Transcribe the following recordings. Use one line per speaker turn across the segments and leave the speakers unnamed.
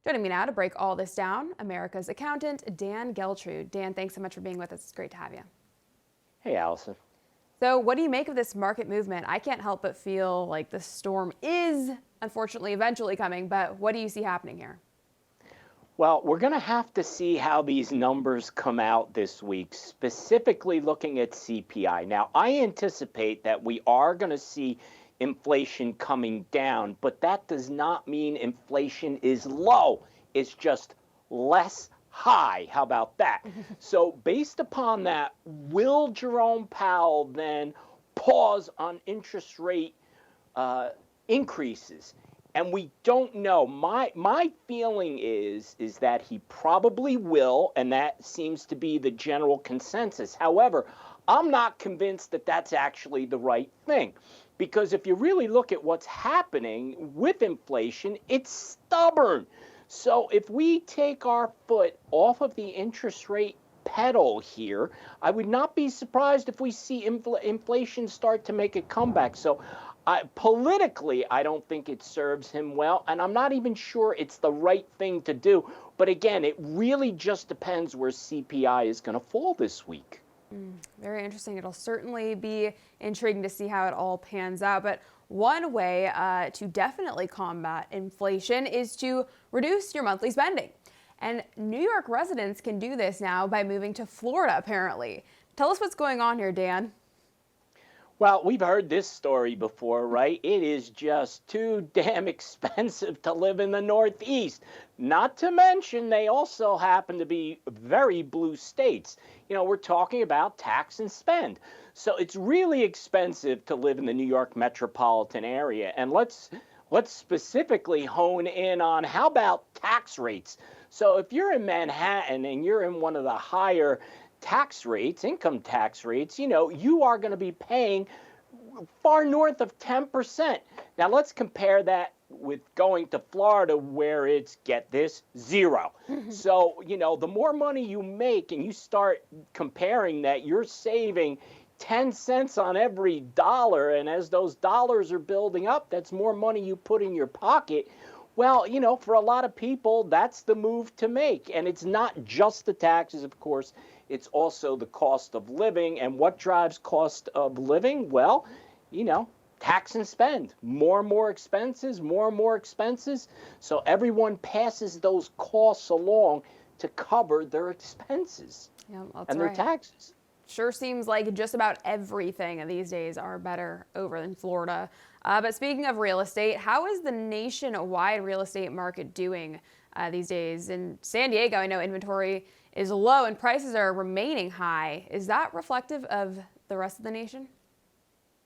Joining me now to break all this down, America's accountant, Dan Geltrude. Dan, thanks so much for being with us. It's great to have you.
Hey, Allison.
So what do you make of this market movement? I can't help but feel like the storm is, unfortunately, eventually coming, but what do you see happening here?
Well, we're going to have to see how these numbers come out this week, specifically looking at CPI. Now, I anticipate that we are going to see inflation coming down, but that does not mean inflation is low. It's just less high. How about that? So based upon that, will Jerome Powell then pause on interest rate increases? And we don't know. My feeling is that he probably will, and that seems to be the general consensus. However, I'm not convinced that that's actually the right thing. Because if you really look at what's happening with inflation, it's stubborn. So if we take our foot off of the interest rate pedal here, I would not be surprised if we see inflation start to make a comeback. So politically, I don't think it serves him well, and I'm not even sure it's the right thing to do. But again, it really just depends where CPI is going to fall this week.
Very interesting. It'll certainly be intriguing to see how it all pans out. But one way to definitely combat inflation is to reduce your monthly spending. And New York residents can do this now by moving to Florida, apparently. Tell us what's going on here, Dan.
Well, we've heard this story before, right? It is just too damn expensive to live in the Northeast. Not to mention, they also happen to be very blue states. You know, we're talking about tax and spend. So it's really expensive to live in the New York metropolitan area. And let's specifically hone in on how about tax rates. So if you're in Manhattan and you're in one of the higher tax rates, income tax rates, you know, you are going to be paying far north of 10%. Now let's compare that with going to Florida where it's, get this, 0. So, you know, the more money you make and you start comparing that, you're saving 10 cents on every dollar. And as those dollars are building up, that's more money you put in your pocket. Well, you know, for a lot of people, that's the move to make. And it's not just the taxes, of course. It's also the cost of living. And what drives cost of living? Well, you know, tax and spend. More and more expenses, more and more expenses. So everyone passes those costs along to cover their expenses and their taxes.
Sure seems like just about everything these days are better over in Florida. But speaking of real estate, how is the nationwide real estate market doing these days? In San Diego, I know inventory is low and prices are remaining high. Is that reflective of the rest of the nation?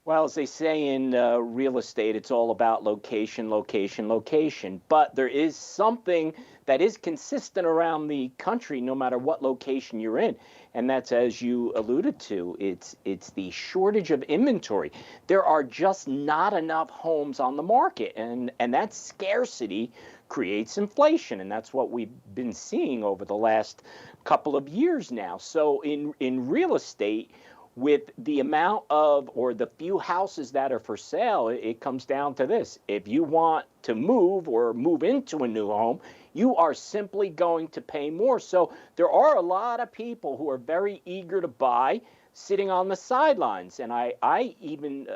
Well, as they say in real estate, it's all about location, location, location. But there is something that is consistent around the country, no matter what location you're in. And that's, as you alluded to, it's the shortage of inventory. There are just not enough homes on the market. And that scarcity creates inflation. And that's what we've been seeing over the last couple of years now. So in real estate, with the amount of, or the few houses that are for sale, it comes down to this. If you want to move or move into a new home, you are simply going to pay more. So there are a lot of people who are very eager to buy, sitting on the sidelines. And I even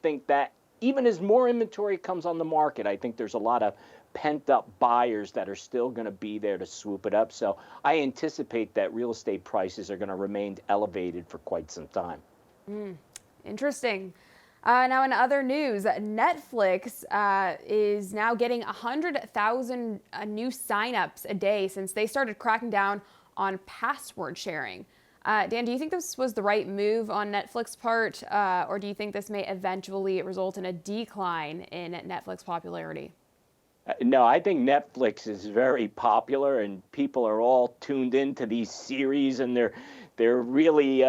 think that even as more inventory comes on the market, I think there's a lot of pent-up buyers that are still going to be there to swoop it up. So I anticipate that real estate prices are going to remain elevated for quite some time.
Interesting. Now, in other news, Netflix is now getting 100,000 new signups a day since they started cracking down on password sharing. Dan, do you think this was the right move on Netflix's part, or do you think this may eventually result in a decline in Netflix popularity?
No, I think Netflix is very popular and people are all tuned into these series and they're really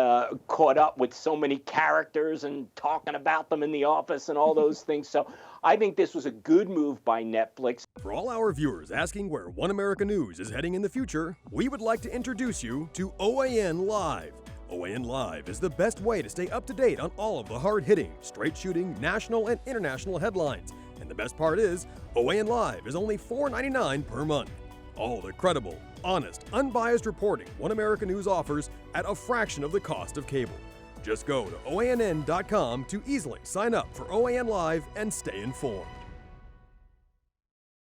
caught up with so many characters and talking about them in the office and all those things. So I think this was a good move by Netflix.
For all our viewers asking where One America News is heading in the future, we would like to introduce you to OAN Live. OAN Live is the best way to stay up to date on all of the hard-hitting, straight-shooting, national and international headlines. And the best part is, OAN Live is only $4.99 per month. All the credible, honest, unbiased reporting One America News offers at a fraction of the cost of cable. Just go to OANN.com to easily sign up for OAN Live and stay informed.